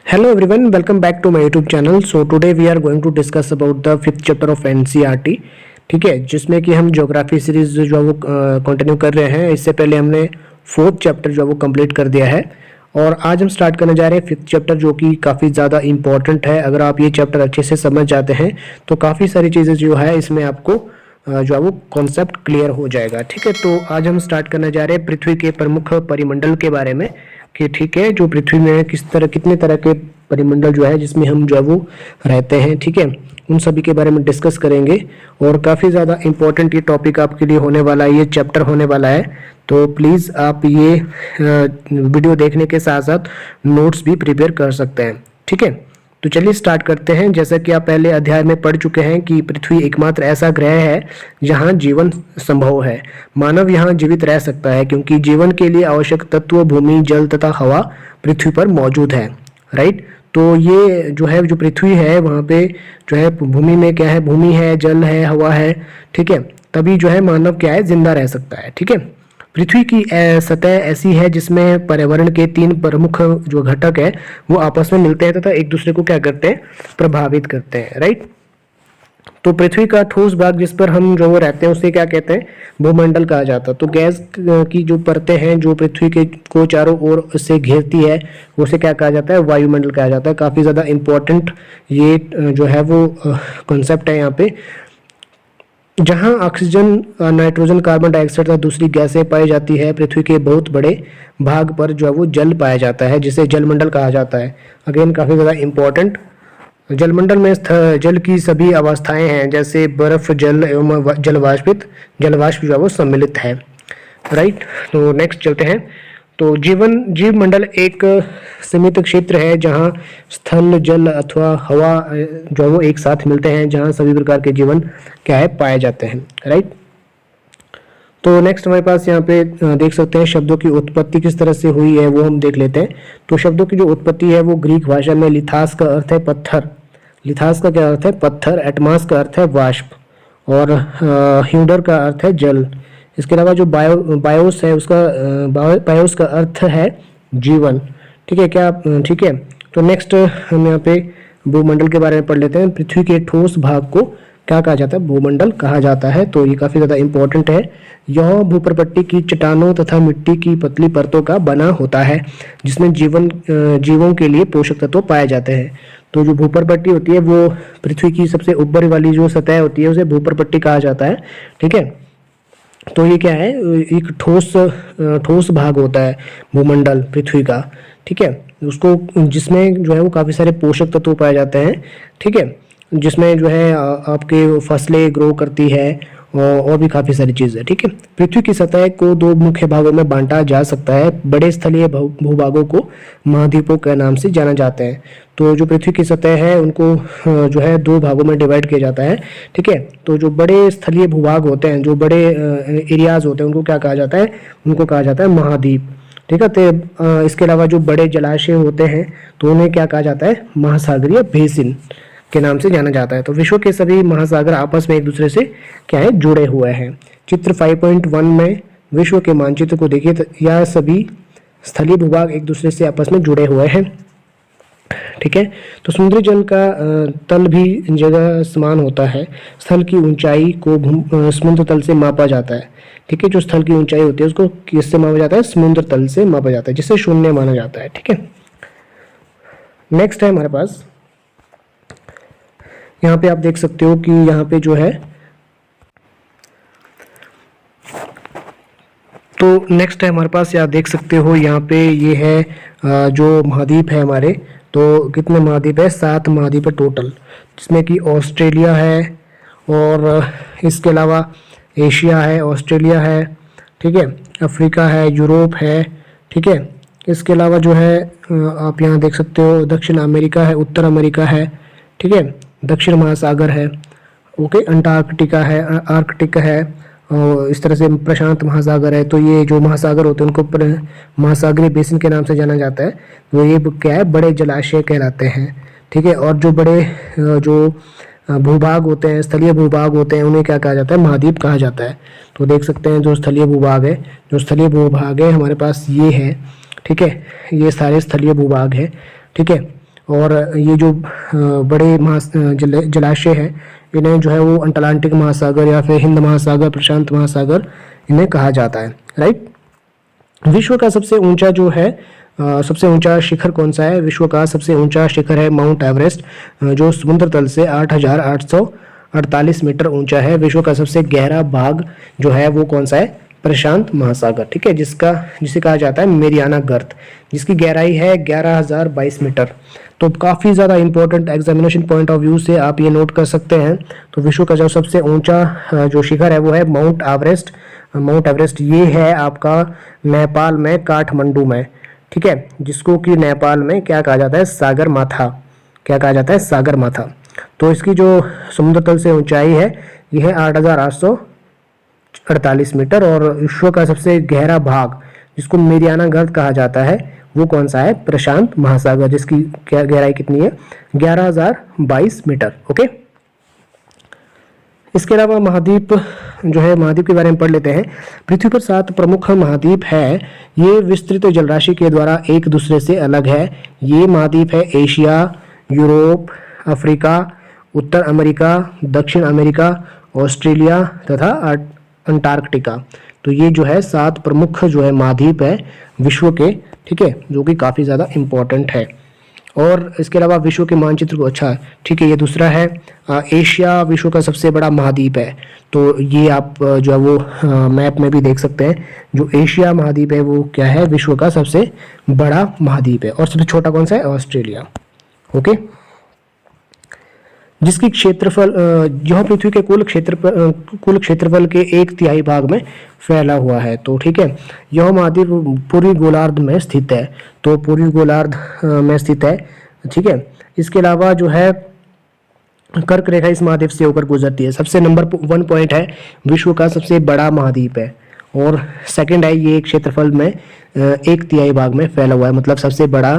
Hello everyone, welcome back to my YouTube channel. So today we are going to discuss about the fifth chapter of NCERT. ठीक है, जिसमें कि हम geography series जो है वो कंटिन्यू कर रहे हैं। इससे पहले हमने फोर्थ चैप्टर जो है वो कंप्लीट कर दिया है और आज हम स्टार्ट करने जा रहे हैं फिफ्थ चैप्टर, जो कि काफ़ी ज़्यादा इंपॉर्टेंट है। अगर आप ये चैप्टर अच्छे से समझ जाते हैं तो काफ़ी सारी चीज़ें जो है इसमें आपको जो है वो कॉन्सेप्ट क्लियर हो जाएगा। ठीक है, तो आज हम स्टार्ट करने जा रहे हैं पृथ्वी के प्रमुख परिमंडल के बारे में कि ठीक है, जो पृथ्वी में कितने तरह के परिमंडल जो है जिसमें हम जो है वो रहते हैं। ठीक है, उन सभी के बारे में डिस्कस करेंगे और काफ़ी ज़्यादा इंपॉर्टेंट ये टॉपिक आपके लिए होने वाला है, ये चैप्टर होने वाला है। तो प्लीज़ आप ये वीडियो देखने के साथ साथ नोट्स भी प्रिपेयर कर सकते हैं। ठीक है, तो चलिए स्टार्ट करते हैं। जैसा कि आप पहले अध्याय में पढ़ चुके हैं कि पृथ्वी एकमात्र ऐसा ग्रह है जहां जीवन संभव है। मानव यहां जीवित रह सकता है क्योंकि जीवन के लिए आवश्यक तत्व भूमि, जल तथा हवा पृथ्वी पर मौजूद है। राइट, तो ये जो है जो पृथ्वी है वहाँ पे जो है भूमि में क्या है, भूमि है, जल है, हवा है। ठीक है, तभी जो है मानव क्या है, जिंदा रह सकता है। ठीक है, पृथ्वी की सतह ऐसी है जिसमें पर्यावरण के तीन प्रमुख जो घटक है वो आपस में मिलते हैं तथा एक दूसरे को क्या करते हैं, प्रभावित करते हैं। राइट, तो पृथ्वी का ठोस भाग जिस पर हम जो वो रहते हैं उसे क्या कहते हैं, भूमंडल कहा जाता है। तो गैस की जो परतें हैं जो पृथ्वी के को चारों ओर से घेरती है उसे क्या कहा जाता है, वायुमंडल कहा जाता है। काफ़ी ज़्यादा इंपॉर्टेंट ये जो है वो कॉन्सेप्ट है यहाँ पे। जहां ऑक्सीजन, नाइट्रोजन, कार्बन डाइऑक्साइड तथा दूसरी गैसें पाई जाती है, पृथ्वी के बहुत बड़े भाग पर जो है वो जल पाया जाता है जिसे जलमंडल कहा जाता है। अगेन काफ़ी ज़्यादा इंपॉर्टेंट। जलमंडल में जल की सभी अवस्थाएं हैं जैसे बर्फ, जल एवं जलवाष्प जो है वो सम्मिलित है। राइट, तो नेक्स्ट चलते हैं। तो जीव मंडल एक सीमित क्षेत्र है जहां स्थल, जल अथवा हवा जो है वो एक साथ मिलते हैं, जहां सभी प्रकार के जीवन क्या है, पाए जाते हैं। राइट, तो नेक्स्ट हमारे पास यहाँ पे देख सकते हैं शब्दों की उत्पत्ति किस तरह से हुई है वो हम देख लेते हैं। तो शब्दों की जो उत्पत्ति है वो ग्रीक भाषा में लिथास का अर्थ है पत्थर। लिथास का क्या अर्थ है, पत्थर। एटमास का अर्थ है वाष्प और ह्यूडर का अर्थ है जल। इसके अलावा जो बायोस है उसका बायोस का अर्थ है जीवन। ठीक है क्या, ठीक है। तो नेक्स्ट हम यहाँ पे भूमंडल के बारे में पढ़ लेते हैं। पृथ्वी के ठोस भाग को क्या कहा जाता है, भूमंडल कहा जाता है। तो ये काफ़ी ज़्यादा इंपॉर्टेंट है। यह भूप्रपट्टी की चट्टानों तथा मिट्टी की पतली परतों का बना होता है जिसमें जीवों के लिए पोषक तत्व पाए जाते हैं। तो जो भूप्रपट्टी होती है वो पृथ्वी की सबसे ऊपर वाली जो सतह होती है उसे भूप्रपट्टी कहा जाता है। ठीक है, तो ये क्या है, एक ठोस भाग होता है भूमंडल पृथ्वी का। ठीक है, उसको जिसमें जो है वो काफ़ी सारे पोषक तत्व पाए जाते हैं। ठीक है, जिसमें जो है आपके फसलें ग्रो करती है और भी काफ़ी सारी चीज़ें। ठीक है, पृथ्वी की सतह को दो मुख्य भागों में बांटा जा सकता है। बड़े स्थलीय भूभागों को महाद्वीपों के नाम से जाना जाते हैं। तो जो पृथ्वी की सतह है उनको जो है दो भागों में डिवाइड किया जाता है। ठीक है, तो जो बड़े स्थलीय भूभाग होते हैं, जो बड़े एरियाज होते हैं, उनको क्या कहा जाता है, उनको कहा जाता है महाद्वीप। ठीक है, तो इसके अलावा जो बड़े जलाशय होते हैं तो उन्हें क्या कहा जाता है, महासागरीय बेसिन के नाम से जाना जाता है। तो विश्व के सभी महासागर आपस में एक दूसरे से क्या है, जुड़े हुए हैं। चित्र 5.1 में विश्व के मानचित्र को देखिए तो यह सभी स्थलीय भूभाग एक दूसरे से आपस में जुड़े हुए हैं। ठीक है, तो समुद्री जल का तल भी जगह समान होता है। स्थल की ऊंचाई को समुद्र तल से मापा जाता है। ठीक है, जो स्थल की ऊंचाई होती है उसको किससे मापा जाता है, समुद्र तल से मापा जाता है, जिसे शून्य माना जाता है। ठीक है, नेक्स्ट है हमारे पास, यहाँ पे आप देख सकते हो कि यहाँ पे जो है, तो नेक्स्ट है हमारे पास, आप देख सकते हो यहाँ पे ये है जो महाद्वीप है हमारे। तो कितने महाद्वीप है, 7 महाद्वीप है टोटल, जिसमें कि ऑस्ट्रेलिया है और इसके अलावा एशिया है, ऑस्ट्रेलिया है। ठीक है, अफ्रीका है, यूरोप है। ठीक है, इसके अलावा जो है आप यहाँ देख सकते हो दक्षिण अमेरिका है, उत्तर अमेरिका है। ठीक है, दक्षिण महासागर है। ओके, अंटार्कटिका है, आर्कटिक है और इस तरह से प्रशांत महासागर है। तो ये जो महासागर होते हैं उनको महासागरीय बेसिन के नाम से जाना जाता है। तो ये क्या है, बड़े जलाशय कहलाते हैं। ठीक है, और जो बड़े जो भूभाग होते हैं, स्थलीय भूभाग होते हैं, उन्हें क्या कहा जाता है, महाद्वीप कहा जाता है। तो देख सकते हैं जो स्थलीय भूभाग है, हमारे पास ये है। ठीक है, ये सारे स्थलीय भूभाग है। ठीक है, और ये जो बड़े जलाशय हैं इन्हें जो है वो अटलांटिक महासागर या फिर हिंद महासागर, प्रशांत महासागर इन्हें कहा जाता है, राइट। विश्व का सबसे ऊंचा जो है सबसे ऊंचा शिखर कौन सा है? विश्व का सबसे ऊंचा शिखर है माउंट एवरेस्ट, जो समुद्र तल से 8,848 मीटर ऊंचा है। विश्व का सबसे गहरा भाग जो है वो कौन सा है? प्रशांत महासागर, ठीक है, जिसे कहा जाता है मेरियाना गर्त, जिसकी गहराई है 11,022 मीटर। तो काफ़ी ज़्यादा important examination point of view से आप ये नोट कर सकते हैं। तो विश्व का जो सबसे ऊंचा जो शिखर है वो है माउंट एवरेस्ट। माउंट एवरेस्ट ये है आपका नेपाल में, काठमांडू में, ठीक है, जिसको कि नेपाल में क्या कहा जाता है? सागर माथा। क्या कहा जाता है? सागर माथा। तो इसकी जो समुद्र तल से ऊंचाई है यह है 8,848 मीटर। और विश्व का सबसे गहरा भाग जिसको मेरियाना गर्त कहा जाता है वो कौन सा है? प्रशांत महासागर, जिसकी गहराई कितनी है? 11,022 मीटर। ओके, इसके अलावा महाद्वीप जो है, महाद्वीप के बारे में पढ़ लेते हैं। पृथ्वी पर 7 प्रमुख महाद्वीप है। ये विस्तृत जलराशि के द्वारा एक दूसरे से अलग है। ये महाद्वीप है एशिया, यूरोप, अफ्रीका, उत्तर अमेरिका, दक्षिण अमेरिका, ऑस्ट्रेलिया तथा अंटार्कटिका। तो ये जो है 7 प्रमुख जो है महाद्वीप है विश्व के, ठीक है, जो कि काफ़ी ज़्यादा इम्पोर्टेंट है। और इसके अलावा विश्व के मानचित्र को, अच्छा ठीक है, ये दूसरा है। एशिया विश्व का सबसे बड़ा महाद्वीप है। तो ये आप जो है वो मैप में भी देख सकते हैं। जो एशिया महाद्वीप है वो क्या है? विश्व का सबसे बड़ा महाद्वीप है। और सबसे छोटा कौन सा है? ऑस्ट्रेलिया। ओके, जिसकी क्षेत्रफल यह पृथ्वी के कुल क्षेत्रफल के 1/3 भाग में फैला हुआ है। तो ठीक है, यह महाद्वीप पूर्वी गोलार्ध में स्थित है। तो पूर्वी गोलार्ध में स्थित है, ठीक है। इसके अलावा जो है कर्क रेखा इस महाद्वीप से होकर गुजरती है। सबसे नंबर 1 पॉइंट है, विश्व का सबसे बड़ा महाद्वीप है। और सेकंड है, ये क्षेत्रफल में 1/3 भाग में फैला हुआ है, मतलब सबसे बड़ा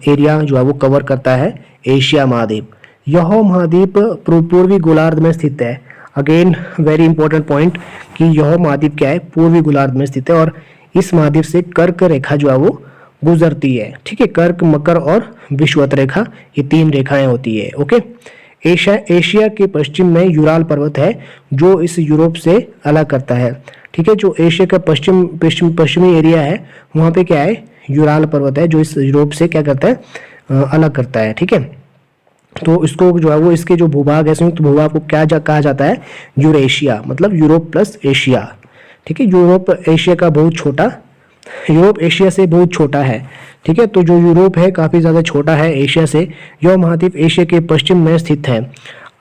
एरिया जो है वो कवर करता है एशिया महाद्वीप। यह महाद्वीप पूर्वी गोलार्ध में स्थित है। अगेन वेरी इंपॉर्टेंट पॉइंट कि यह महाद्वीप क्या है? पूर्वी गोलार्ध में स्थित है। और इस महाद्वीप से कर्क रेखा जो है वो गुजरती है, ठीक है। कर्क, मकर और विषुवत रेखा, ये 3 रेखाएं होती है। ओके, एशिया के पश्चिम में यूराल पर्वत है जो इस यूरोप से अलग करता है, ठीक है। जो एशिया का पश्चिमी एरिया है वहाँ पे क्या है? यूराल पर्वत है जो इस यूरोप से क्या करता है? अलग करता है, ठीक है। तो इसको जो है वो, इसके जो भूभाग है, संयुक्त भूभाग को क्या कहा जाता है? यूरेशिया, मतलब यूरोप प्लस एशिया, ठीक है। यूरोप एशिया का बहुत छोटा, यूरोप एशिया से बहुत छोटा है, ठीक है। तो जो यूरोप है काफ़ी ज़्यादा छोटा है एशिया से। यह महाद्वीप एशिया के पश्चिम में स्थित है।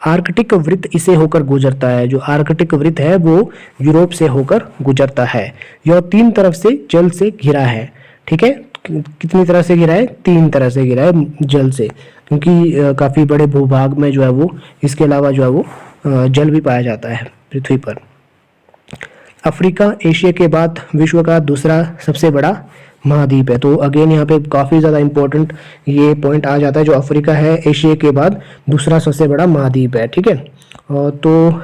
आर्कटिक वृत्त इसे होकर गुजरता है। जो आर्कटिक वृत्त है वो यूरोप से होकर गुजरता है। यह 3 तरफ से जल से घिरा है, ठीक है। कितनी तरह से घिरा है? 3 तरह से घिरा है जल से, क्योंकि काफ़ी बड़े भूभाग में जो है वो, इसके अलावा जो है वो जल भी पाया जाता है पृथ्वी पर। अफ्रीका एशिया के बाद विश्व का दूसरा सबसे बड़ा महाद्वीप है। तो अगेन यहाँ पे काफ़ी ज़्यादा इंपॉर्टेंट ये पॉइंट आ जाता है। जो अफ्रीका है एशिया के बाद दूसरा सबसे बड़ा महाद्वीप है, ठीक है। तो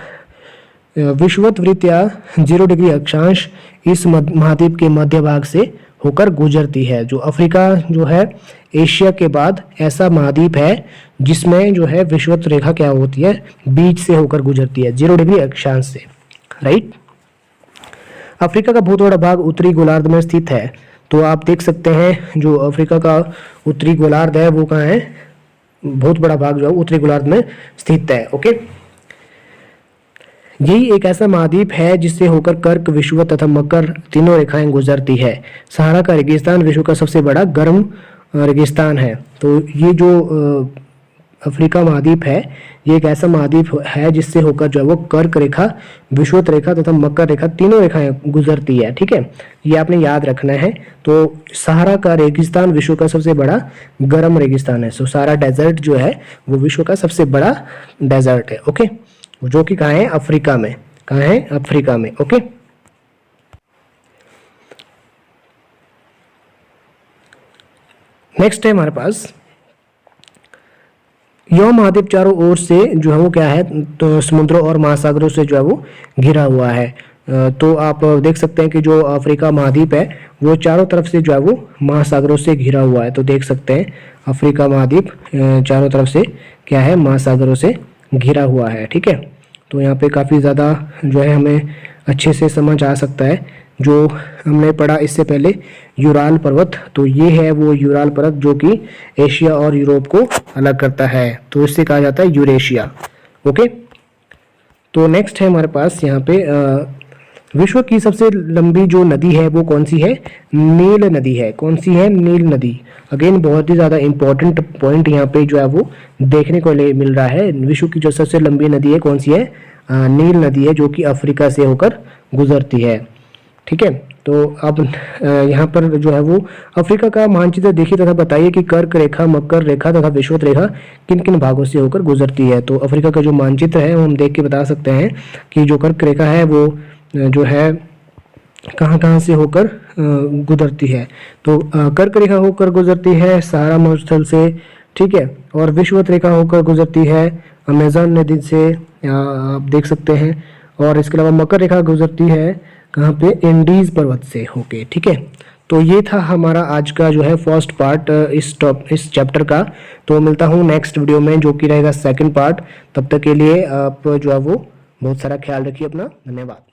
विषुवत वृत्त या 0 डिग्री अक्षांश इस महाद्वीप के मध्य भाग से होकर गुजरती है। जो अफ्रीका जो है एशिया के बाद ऐसा महाद्वीप है जिसमें जो है विषुवत रेखा क्या होती है? बीच से होकर गुजरती है, 0 डिग्री अक्षांश से, राइट। अफ्रीका का बहुत बड़ा भाग उत्तरी गोलार्ध में स्थित है। तो आप देख सकते हैं जो अफ्रीका का उत्तरी गोलार्ध है वो कहाँ है? बहुत बड़ा भाग जो है उत्तरी गोलार्ध में स्थित है। ओके, यही एक ऐसा महाद्वीप है जिससे होकर कर्क, विषुवत तथा मकर तीनों रेखाएं गुजरती है। सहारा का रेगिस्तान विश्व का सबसे बड़ा गर्म रेगिस्तान है। तो ये जो अफ्रीका महाद्वीप है ये एक ऐसा महाद्वीप है जिससे होकर जो है वो कर्क रेखा, विषुवत रेखा तथा मकर रेखा तीनों रेखाएं गुजरती है, ठीक है। ये आपने याद रखना है। तो सहारा का रेगिस्तान विश्व का सबसे बड़ा गर्म रेगिस्तान है। सो सहारा डेजर्ट जो है वो विश्व का सबसे बड़ा डेजर्ट है, ओके, जो कि कहाँ है? अफ्रीका में। कहाँ है? अफ्रीका में। ओके, नेक्स्ट है हमारे पास यह महाद्वीप चारों ओर से जो है वो क्या है? तो समुद्रों और महासागरों से जो है वो घिरा हुआ है। तो आप देख सकते हैं कि जो अफ्रीका महाद्वीप है वो चारों तरफ से जो है वो महासागरों से घिरा हुआ है। तो देख सकते हैं अफ्रीका महाद्वीप चारों तरफ से क्या है, महासागरों से घिरा हुआ है। ठीक है, तो यहाँ पे काफ़ी ज़्यादा जो है हमें अच्छे से समझ आ सकता है। जो हमने पढ़ा इससे पहले यूराल पर्वत, तो ये है वो यूराल पर्वत जो कि एशिया और यूरोप को अलग करता है, तो इससे कहा जाता है यूरेशिया। ओके, तो नेक्स्ट है हमारे पास यहाँ पे विश्व की सबसे लंबी जो नदी है वो कौन सी है? नील नदी है। कौन सी है? नील नदी। अगेन बहुत ही ज़्यादा इंपॉर्टेंट पॉइंट यहाँ पे जो है वो देखने को मिल रहा है। विश्व की जो सबसे लंबी नदी है कौन सी है? नील नदी है, जो कि अफ्रीका से होकर गुजरती है। ठीक है, तो अब यहाँ पर जो है वो अफ्रीका का मानचित्र देखिए तथा बताइए कि कर्क रेखा, मकर रेखा तथा विषुवत रेखा किन किन भागों से होकर गुजरती है। तो अफ्रीका का जो मानचित्र है वो हम देख के बता सकते हैं कि जो कर्क रेखा है वो जो है कहाँ कहाँ से होकर गुजरती है। तो कर्क रेखा होकर गुजरती है सहारा मरुस्थल से, ठीक है, और विषुवत रेखा होकर गुजरती है अमेज़न नदी से, आप देख सकते हैं। और इसके अलावा मकर रेखा गुजरती है कहाँ पे? इंडीज पर्वत से होके। ठीक है, तो ये था हमारा आज का जो है फर्स्ट पार्ट इस चैप्टर का। तो मिलता हूँ नेक्स्ट वीडियो में जो कि रहेगा सेकंड पार्ट। तब तक के लिए आप जो है वो बहुत सारा ख्याल रखिए अपना। धन्यवाद।